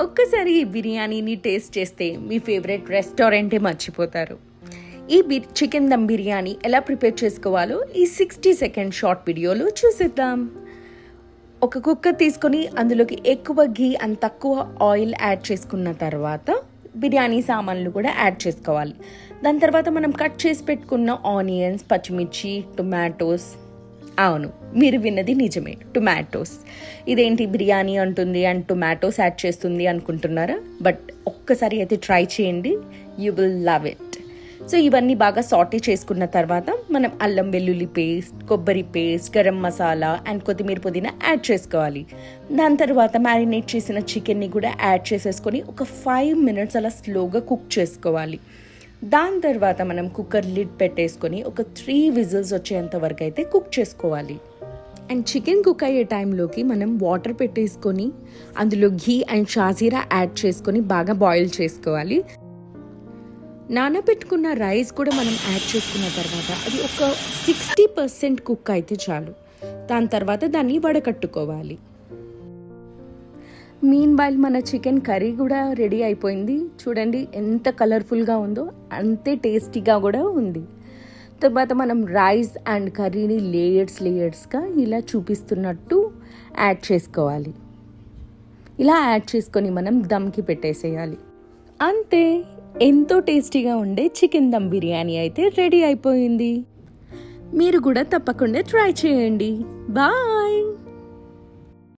ఒక్కసారి ఈ బిర్యానీని టేస్ట్ చేస్తే మీ ఫేవరెట్ రెస్టారెంటే మర్చిపోతారు. ఈ చికెన్ దమ్ బిర్యానీ ఎలా ప్రిపేర్ చేసుకోవాలో ఈ 60 సెకండ్ షార్ట్ వీడియోలో చూసేద్దాం. ఒక కుక్కర్ తీసుకొని అందులోకి ఎక్కువ ఘీ అండ్ తక్కువ ఆయిల్ యాడ్ చేసుకున్న తర్వాత బిర్యానీ సామాన్లు కూడా యాడ్ చేసుకోవాలి. దాని తర్వాత మనం కట్ చేసి పెట్టుకున్న ఆనియన్స్, పచ్చిమిర్చి, టొమాటోస్, అవును మీరు విన్నది నిజమే, టొమాటోస్. ఇదేంటి బిర్యానీ అంటుంది అండ్ టొమాటోస్ యాడ్ చేస్తుంది అనుకుంటున్నారా? బట్ ఒక్కసారి అయితే ట్రై చేయండి, you will love it. So ఇవన్నీ బాగా సాటే చేసుకున్న తర్వాత మనం అల్లం వెల్లుల్లి పేస్ట్, కొబ్బరి పేస్ట్, గరం మసాలా అండ్ కొత్తిమీర పుదీనా యాడ్ చేసుకోవాలి. దాని తర్వాత మ్యారినేట్ చేసిన చికెన్ని కూడా యాడ్ చేసేసుకొని ఒక 5 మినిట్స్ అలా స్లోగా కుక్ చేసుకోవాలి. దాని తర్వాత మనం కుక్కర్ లిడ్ పెట్టేసుకొని ఒక 3 విజిల్స్ వచ్చేంత వరకు అయితే కుక్ చేసుకోవాలి. అండ్ చికెన్ కుక్ అయ్యే టైంలోకి మనం వాటర్ పెట్టేసుకొని అందులో ఘీ అండ్ షాజీరా యాడ్ చేసుకొని బాగా బాయిల్ చేసుకోవాలి. నానబెట్టుకున్న రైస్ కూడా మనం యాడ్ చేసుకున్న తర్వాత అది ఒక 60% కుక్ అయితే చాలు. దాని తర్వాత దాన్ని వడకట్టుకోవాలి. మీన్ వైల్ మన చికెన్ కర్రీ కూడా రెడీ అయిపోయింది. చూడండి ఎంత కలర్ఫుల్గా ఉందో, అంతే టేస్టీగా కూడా ఉంది. తర్వాత మనం రైస్ అండ్ కర్రీని లేయర్స్గా ఇలా చూపిస్తున్నట్టు యాడ్ చేసుకోవాలి. ఇలా యాడ్ చేసుకొని మనం దమ్కి పెట్టేసేయాలి. అంతే, ఎంతో టేస్టీగా ఉండే చికెన్ దమ్ బిర్యానీ అయితే రెడీ అయిపోయింది. మీరు కూడా తప్పకుండా ట్రై చేయండి. బాయ్.